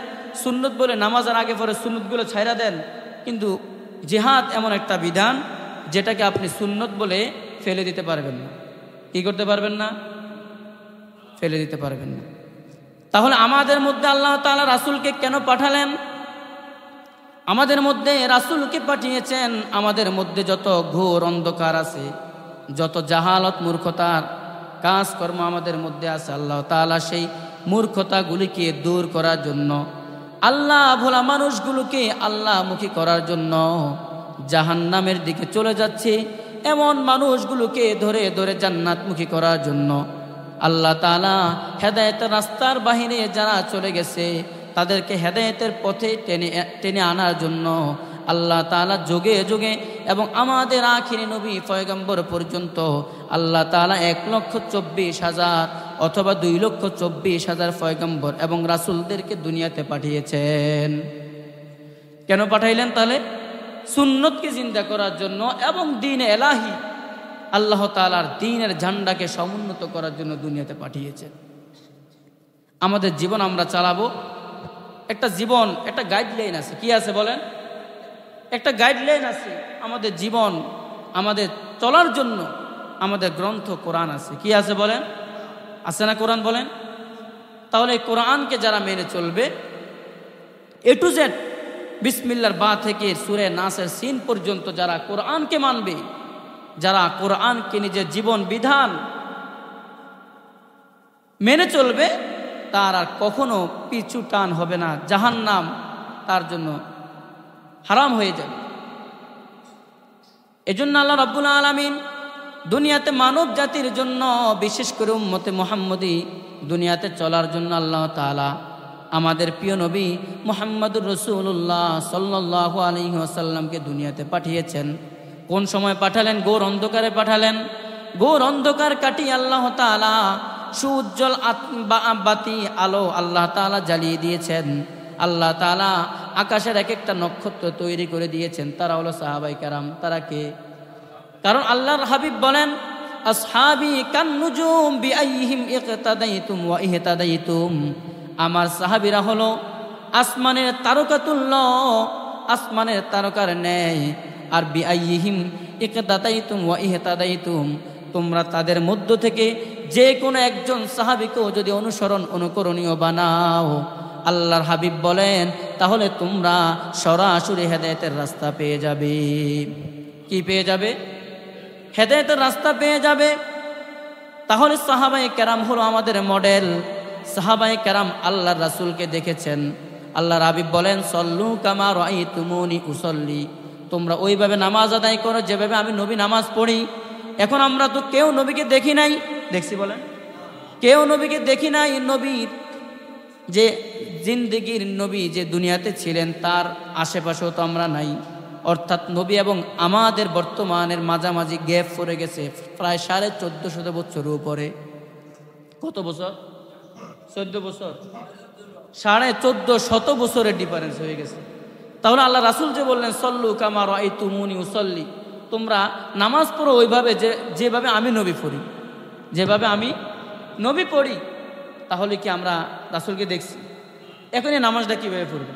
সুন্নত বলে নামাজের আগে পরে সুন্নতগুলো ছাইরা দেন। কিন্তু জিহাদ এমন একটা বিধান যেটাকে আপনি সুন্নত বলে ফেলে দিতে পারবেন না। কি করতে পারবেন না? ফেলে দিতে পারবেন না। তাহলে আমাদের মধ্যে আল্লাহ তাআলা রাসূলকে কেন পাঠালেন? আমাদের মধ্যে রাসূলকে পাঠিয়েছেন, আমাদের মধ্যে যত ঘোর অন্ধকার আছে, যত জাহালত মূর্খতার কাজকর্ম আমাদের মধ্যে আছে, আল্লাহ তাআলা সেই মূর্খতাগুলিকে দূর করার জন্য, আল্লাহ ভোলা মানুষগুলোকে আল্লাহমুখী করার জন্য, জাহান্নামের দিকে চলে যাচ্ছে এমন মানুষগুলোকে ধরে ধরে জান্নাতমুখী করার জন্য আল্লাহ তাআলা হেদায়েতের রাস্তার বাহিরে যারা চলে গেছে তাদেরকে হেদায়েতের পথে টেনে টেনে আনার জন্য আল্লাহ তাআলা যুগে যুগে এবং আমাদের আখিরি নবী পয়গম্বর পর্যন্ত আল্লাহ তাআলা 1,24,000 অথবা 2,24,000 পয়গম্বর এবং রাসূলদেরকে দুনিয়াতে পাঠিয়েছেন। কেন পাঠাইলেন? তাহলে সুন্নতকে জিন্দা করার জন্য এবং দ্বীনে এলাহি, আল্লাহ তাআলার দ্বীনের ঝান্ডাকে সমুন্নত করার জন্য দুনিয়াতে পাঠিয়েছেন। আমাদের জীবন আমরা চালাবো, একটা জীবন, একটা গাইডলাইন আছে। কি আছে বলেন? একটা গাইডলাইন আছে। আমাদের জীবন, আমাদের চলার জন্য আমাদের গ্রন্থ কোরআন আছে। কি আছে বলেন? আছে না কোরআন? বলেন। তাহলে এই কোরআনকে যারা মেনে চলবে, এ টু জেড বিসমিল্লাহর বা থেকে সূরা নাসের সিন পর্যন্ত যারা কোরআনকে মানবে, যারা কোরআনকে নিজের জীবন বিধান মেনে চলবে, তার আর কখনো পিছু টান হবে না, জাহান্নাম তার জন্য হারাম হয়ে যাবে। এজন্য আল্লাহ রাব্বুল আলামিন দুনিয়াতে মানব জাতির জন্য, বিশেষ করে উম্মতে মুহাম্মদী দুনিয়াতে চলার জন্য আল্লাহ তাআলা আমাদের প্রিয় নবী মুহাম্মদুর রাসূলুল্লাহ সাল্লাল্লাহু আলাইহি ওয়াসাল্লামকে দুনিয়াতে পাঠিয়েছেন। কোন সময় পাঠালেন? ঘোর অন্ধকারে পাঠালেন। ঘোর অন্ধকার কাটিয়ে আল্লাহ তাআলা সুউজ্জ্বল বাতি আলো আল্লাহ তাআলা জ্বালিয়ে দিয়েছেন। আল্লাহ তাআলা আকাশের এক একটা নক্ষত্র তৈরি করে দিয়েছেন। তারা হলো সাহাবায়ে কেরাম। তারা কে? কারণ আল্লাহর হাবিব বলেন, আসহাবি কান্নুজুম বিআইহিম ইকতাদাইতুম ওয়া ইহতাদাইতুম। আমার সাহাবীরা হলো আসমানের তারকাতুল্য, আসমানের তারকার ন্যায়। আর বিআইহিম ইকতাদাইতুম ওয়া ইহতাদাইতুম, তোমরা তাদের মধ্য থেকে যে কোনো একজন সাহাবীকেও যদি অনুকরণীয় বানাও, আল্লাহর হাবিব বলেন, তাহলে তোমরা সরাসরি হেদায়েতের রাস্তা পেয়ে যাবে। কি পেয়ে যাবে? হেদায়েতের রাস্তা পেয়ে যাবে। তাহলে সাহাবায়ে কেরাম হলো আমাদের মডেল। সাহাবায়ে কেরাম আল্লাহর রাসূলকে দেখেছেন। আল্লাহর হাবিব বলেন, সল্লু কামা রাআইতুমুনি উসাল্লি, তোমরা ওইভাবে নামাজ আদায় করো যেভাবে আমি নবী নামাজ পড়ি। এখন আমরা তো কেউ নবীকে দেখি নাই, দেখছি বলেন? কেউ নবীকে দেখি নাই। নবীর যে জিন্দেগির নবী যে দুনিয়াতে ছিলেন তার আশেপাশেও তো আমরা নাই। অর্থাৎ নবী এবং আমাদের বর্তমানের মাঝামাঝি গ্যাপ পড়ে গেছে প্রায় 1450 বছরের উপরে। কত বছর? 14 বছর, 1450 বছরের ডিফারেন্স হয়ে গেছে। তাহলে আল্লাহ রাসূল যে বললেন, সল্লু কামা রাআইতুমুনি উসাল্লি, তোমরা নামাজ পড়ো ওইভাবে যেভাবে আমি নবী পড়ি, যেভাবে আমি নবী পড়ি। তাহলে কি আমরা রাসূলকে দেখছি? এখন এই নামাজটা কীভাবে পড়ব?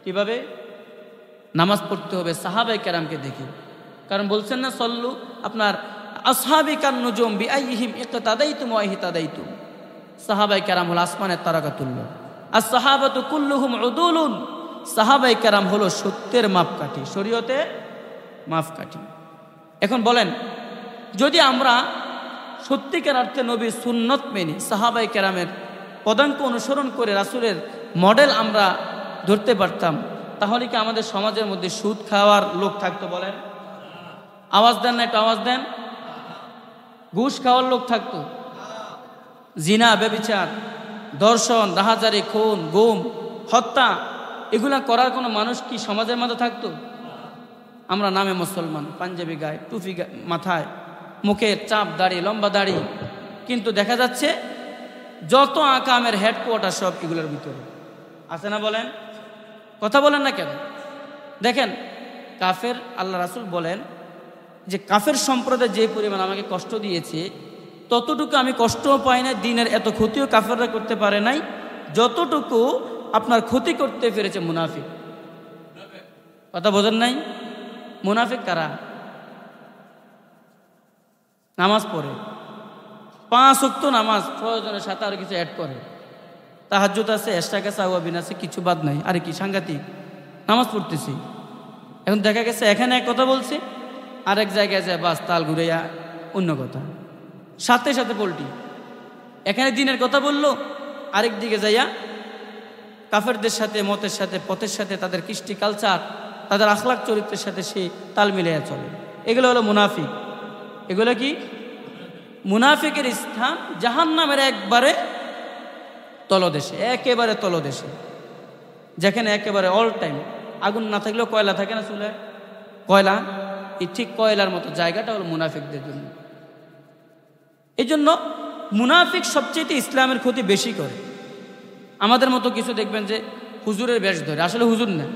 কীভাবে নামাজ পড়তে হবে? সাহাবায়ে কেরামকে দেখি। কারণ বলছেন না, সল্লু আপনার আসহাবি কান্নুজুম বিআইহিম ইকতাদাইতুম ওয়া ইহতাদাইতুম। সাহাবায়ে কেরাম হলো আসমানের তারকাতুল্য। আর সাহাবাতু কুল্লুহুম উদুলুন, সাহাবায়ে কেরাম হলো সত্যের মাপকাঠি, শরীয়তের মাপকাঠি। এখন বলেন, যদি আমরা সত্যিকার অর্থে নবীর সুন্নত মেনে সাহাবায়ে কেরামের পদাঙ্ক অনুসরণ করে রাসূলের মডেল আমরা ধরতে পারতাম, তাহলে কি আমাদের সমাজের মধ্যে সুদ খাওয়ার লোক থাকতো? বলেন, আওয়াজ দেন না, একটু আওয়াজ দেন। ঘুষ খাওয়ার লোক থাকতো? জিনা, ব্যভিচার, ধর্ষণ, রাহাজারি, খুন, গুম, হত্যা, এগুলা করার কোনো মানুষ কি সমাজের মধ্যে থাকতো? আমরা নামে মুসলমান, পাঞ্জাবি গায়ে, টুপি মাথায়, মুখের চাপ দাড়ি, লম্বা দাড়ি, কিন্তু দেখা যাচ্ছে যত আকামের হেডকোয়ার্টার সব এগুলোর ভিতরে আছে না? বলেন, কথা বলেন না কেন? দেখেন, কাফের, আল্লাহ রাসূল বলেন যে কাফের সম্প্রদায় যে পরিমাণ আমাকে কষ্ট দিয়েছে, ততটুকু আমি কষ্টও পাই না, দিনের এত ক্ষতিও কাফেররা করতে পারে নাই যতটুকু আপনার ক্ষতি করতে পেরেছে মুনাফিক। কথা বোঝেন নাই? মুনাফিক কারা? নামাজ পড়ে, 5 ওয়াক্ত নামাজ, প্রয়োজনের সাথে আর কিছু অ্যাড করে, তাহাজ্জুদ আছে, এশরাক আছে, আওয়াবিন আছে, কিছু বাদ নাই। আরে কি সাংঘাতিক নামাজ পড়তেছি। এখন দেখা গেছে এখানে এক কথা বলছি, আরেক জায়গায় যায় বাস তাল ঘুরাইয়া অন্য কথা, সাথে সাথে পল্টি। এখানে দিনের কথা বললো, আরেক দিকে যাইয়া কাফেরদের সাথে, মতের সাথে, পথের সাথে, তাদের কৃষ্টি কালচার, তাদের আখলাক চরিত্রের সাথে সে তাল মিলাইয়া চলে। এগুলো হলো মুনাফিক। এগুলো কি? মুনাফিকের স্থান জাহান্নামের একবারে তলদেশে, একেবারে তলদেশে, যেখানে একেবারে অল টাইম আগুন না থাকলেও কয়লা থাকে না চুলায়, কয়লা, এই ঠিক কয়লার মতো জায়গাটা হলো মুনাফিকদের জন্য। এই জন্য মুনাফিক সবচেয়ে ইসলামের ক্ষতি বেশি করে। আমাদের মতো কিছু দেখবেন যে হুজুরের বেশ ধরে, আসলে হুজুর না।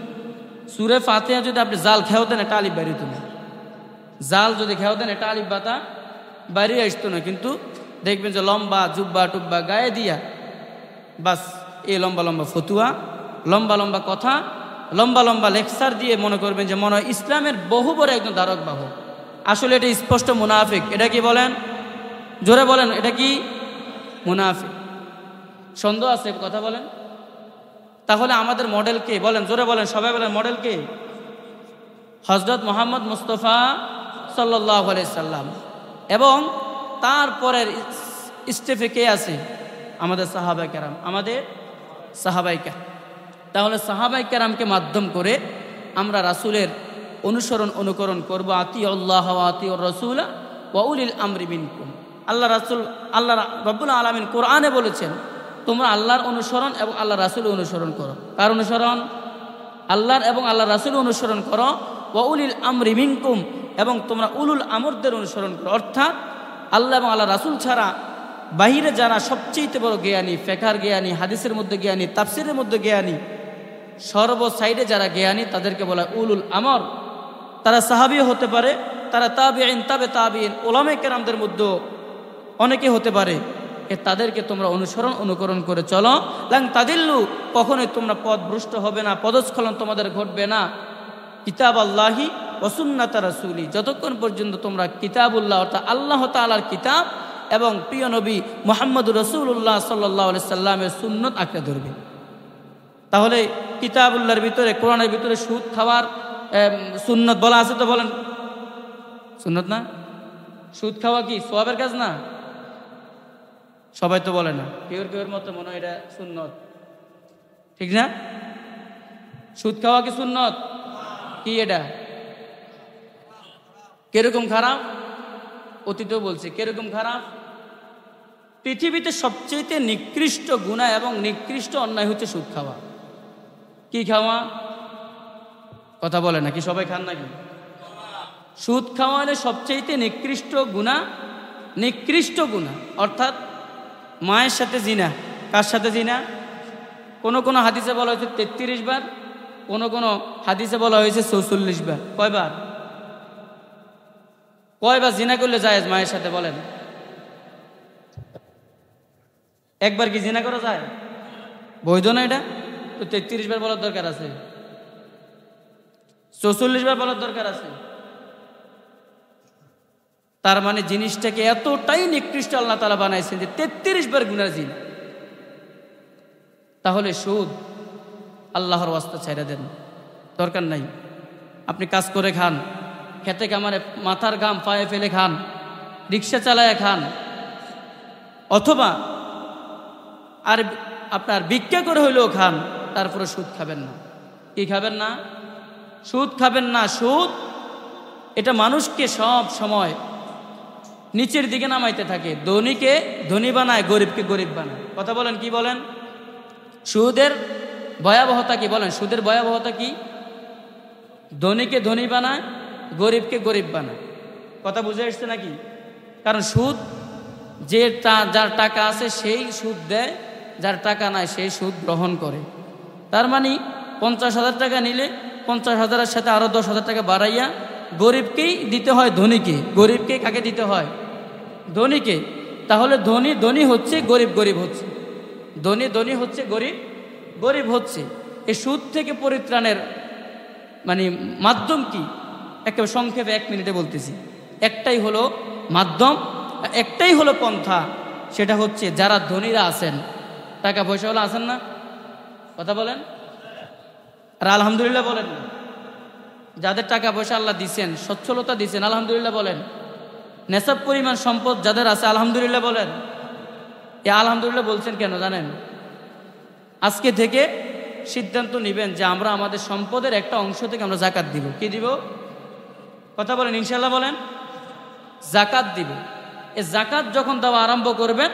সূরা ফাতিহা যদি আপনি জাল খেয়েও দেন, এটা আলিফ বাইরে না। জাল যদি খেয়েও দেন, এটা আলিফ বাতা বাইরে আসতো না। কিন্তু দেখবেন যে লম্বা জুব্বা টুব্বা গায়ে দিয়া বাস এই লম্বা লম্বা ফতুয়া, লম্বা লম্বা কথা, লম্বা লম্বা লেকচার দিয়ে মনে করবেন যে মনে হয় ইসলামের বহু বড় একজন ধারক বাহক। আসলে এটা স্পষ্ট মুনাফিক। এটা কি বলেন? জোরে বলেন, এটা কি মুনাফিক? সন্দেহ আছে? কথা বলেন। তাহলে আমাদের মডেল কে? বলেন, জোরে বলেন, সবাই বলেন, মডেল কে? হযরত মুহাম্মদ মুস্তাফা সাল্লাল্লাহু আলাইহি সাল্লাম। এবং তারপরের স্টেপে কে আছে? আমাদের সাহাবায়ে কেরাম, আমাদের সাহাবায়ে কেরাম। তাহলে সাহাবায়ে কেরামকে মাধ্যম করে আমরা রাসূলের অনুসরণ অনুকরণ করব। আতিউল্লাহ ওয়া আতিউর রাসূল ওয়া উলিল আমরি মিনকুম। আল্লাহ রাসূল আল্লাহ রাব্বুল আলামিন কোরআনে বলেছেন তোমরা আল্লাহর অনুসরণ এবং আল্লাহ রাসূলের অনুসরণ করো। কার অনুসরণ? আল্লাহর এবং আল্লাহ রাসূলের অনুসরণ করো। ওয়া উলিল আমরি মিনকুম, এবং তোমরা উলুল আমরদের অনুসরণ করো। অর্থাৎ আল্লাহ এবং আল্লাহ রাসূল ছাড়া বাহিরে যারা সবচেয়ে বড় জ্ঞানী, ফিকহের জ্ঞানী, হাদিসের মধ্যে জ্ঞানী, তাফসীরের মধ্যে জ্ঞানী, সর্ব সাইডে যারা জ্ঞানী তাদেরকে বলা উলুল আমর। তারা সাহাবীও হতে পারে, তারা তাবিঈন, তাবে তাবিঈন, উলামায়ে কেরামদের মধ্যে অনেকে হতে পারে। তাদেরকে তোমরা অনুকরণ করে চলো। লাং তাদিল্লু, কখনোই তোমরা পথভ্রষ্ট হবে না, পদস্খলন তোমাদের ঘটবে না। কিতাব আল্লাহি ওয়া সুন্নাত রাসূলি, যতক্ষণ পর্যন্ত তোমরা কিতাবুল্লাহ অর্থাৎ আল্লাহ তাআলার কিতাব এবং প্রিয় নবী মুহাম্মদুর রাসূলুল্লাহ সাল্লাল্লাহু আলাইহি সাল্লামের সুন্নাত আঁকড়ে ধরবে। তাহলে কিতাবুল্লাহর ভিতরে, কোরআনের ভিতরে সুদ খাওয়ার সুন্নাত বলা আছে তো বলেন সুন্নাত না? সুদ খাওয়া কি সওয়াবের কাজ না? সবাই তো বলে না, কেউর মতো মনে হয় এটা সুন্নত, ঠিক না? সুদ খাওয়া কি সুন্নত? কি এটা? কিরকম খারাপ? অতীতেও বলছি কিরকম খারাপ। পৃথিবীতে সবচেয়ে নিকৃষ্ট গুনাহ এবং নিকৃষ্ট অন্যায় হচ্ছে সুদ খাওয়া। কি খাওয়া? কথা বলে নাকি? সবাই খান নাকি? সুদ খাওয়া হলে সবচেয়ে নিকৃষ্ট গুনাহ, নিকৃষ্ট গুনাহ। অর্থাৎ মায়ের সাথে জিনা। কার সাথে জিনা? কোন কোন হাদিসে বলা হয়েছে 33 বার, কোন কোন হাদিসে বলা হয়েছে 44 বার। কয়বার? কয়বার জিনা করলে জায়েজ মায়ের সাথে বলেন? একবার কি জিনা করা যায়? বৈধ না এটা? তো 33 বার বলার দরকার আছে, 44 বার বলার দরকার আছে। তার মানে জিনিসটাকে এতটাই নিকৃষ্ট আল্লাহ তাআলা বানাইছেন যে 33 বার গুনাহ জিনা। তাহলে সুদ আল্লাহর ওয়াস্তে ছেড়ে দেন, দরকার নাই। আপনি কাজ করে খান, খেতে কামারে মাথার ঘাম পায়ে ফেলে খান, রিক্সা চালায় খান, অথবা আর আপনার ভিক্ষা করে হইলেও খান, তারপরে সুদ খাবেন না। কি খাবেন না? সুদ খাবেন না। সুদ এটা মানুষকে সব সময় নিচের দিকে নামাইতে থাকে। ধনীকে ধনী বানায়, গরিবকে গরিব বানায়। কথা বলেন, কি বলেন? সুদের ভয়াবহতা কি বলেন? সুদের ভয়াবহতা কি? ধনীকে ধনী বানায়, গরিবকে গরিব বানায়। কথা বুঝে আসছে নাকি? কারণ সুদ যার টাকা আছে সেই সুদ দেয়, যার টাকা নাই সেই সুদ গ্রহণ করে। তার মানে 50,000 টাকা নিলে 50,000-এর সাথে আরো 10,000 টাকা বাড়াইয়া গরিবকেই দিতে হয় ধনীকে। গরিবকে কাকে দিতে হয়? ধনীকে। তাহলে ধনী ধনী হচ্ছে, গরিব গরিব হচ্ছে। ধনী ধনী হচ্ছে, গরিব গরিব হচ্ছে। এই সুদ থেকে পরিত্রাণের মানে মাধ্যম কি? একেবারে সংক্ষেপে 1 মিনিটে বলতেছি। একটাই হলো মাধ্যম, একটাই হলো পন্থা। সেটা হচ্ছে যারা ধনীরা আছেন, টাকা পয়সাওয়ালা আছেন না? কথা বলেন আর আলহামদুলিল্লাহ বলেন। যাদের টাকা পয়সা আল্লাহ দিছেন, সচ্ছলতা দিছেন, আলহামদুলিল্লাহ বলেন। নেশাব পরিমাণ সম্পদ যাদের আছে, আলহামদুলিল্লাহ বলেন। এ আলহামদুলিল্লাহ বলছেন কেন জানেন? আজকে থেকে সিদ্ধান্ত নেবেন যে আমরা আমাদের সম্পদের একটা অংশ থেকে আমরা যাকাত দিব। কি দিব? কথা বলেন, ইনশাল্লাহ বলেন। যাকাত দিব। এই যাকাত যখন দেওয়া আরম্ভ করবেন,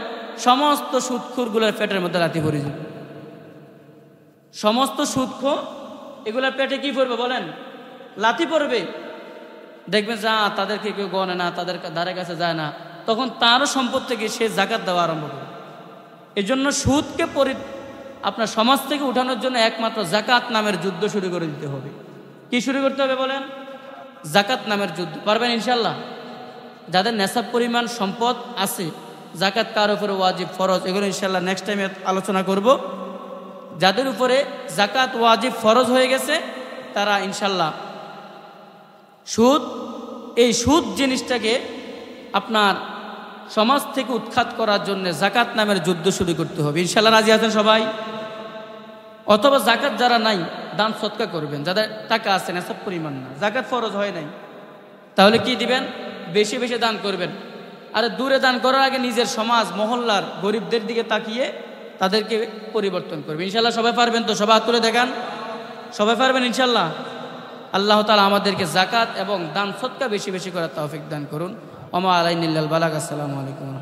সমস্ত সুদখোরগুলোর পেটের মধ্যে লাথি পড়ে যাবে। সমস্ত সুদখোর এগুলোর পেটে কি পড়বে বলেন? লাথি পড়বে। দেখবেন যা তাদেরকে কেউ গণে না, তাদের ধারে কাছে যায় না, তখন তারও সম্পদ থেকে সে যাকাত দেওয়া আরম্ভ করে। এই জন্য সুদকে আপনার সমাজ থেকে উঠানোর জন্য একমাত্র যাকাত নামের যুদ্ধ শুরু করে দিতে হবে। কি শুরু করতে হবে বলেন? যাকাত নামের যুদ্ধ। পারবেন ইনশাল্লাহ? যাদের নেশাব পরিমাণ সম্পদ আছে, যাকাত কার উপরে ওয়াজিব ফরজ, এগুলো ইনশাল্লাহ নেক্সট টাইমে আলোচনা করব। যাদের উপরে যাকাত ওয়াজিব ফরজ হয়ে গেছে তারা ইনশাল্লাহ সুদ, এই সুদ জিনিসটাকে আপনার সমাজ থেকে উৎখাত করার জন্য যাকাত নামের যুদ্ধ শুরু করতে হবে। ইনশাল্লাহ রাজি আছেন সবাই? অথবা যাকাত যারা নাই, দান সদকা করবেন। যাদের টাকা আছে, নেশাব পরিমাণ না, যাকাত ফরজ হয় নাই, তাহলে কি দিবেন? বেশি বেশি দান করবেন। আর দূরে দান করার আগে নিজের সমাজ, মহল্লার গরিবদের দিকে তাকিয়ে তাদেরকে পরিবর্তন করবে। ইনশাল্লাহ সবাই পারবেন তো? সবাই হাত তুলে দেখান। সবাই পারবেন ইনশাল্লাহ? আল্লাহ তাআলা আমাদেরকে যাকাত এবং দান সদকা বেশি বেশি করার তৌফিক দান করুন। ওমা আলাইনিল্লাল বালাগ। আসসালামু আলাইকুম।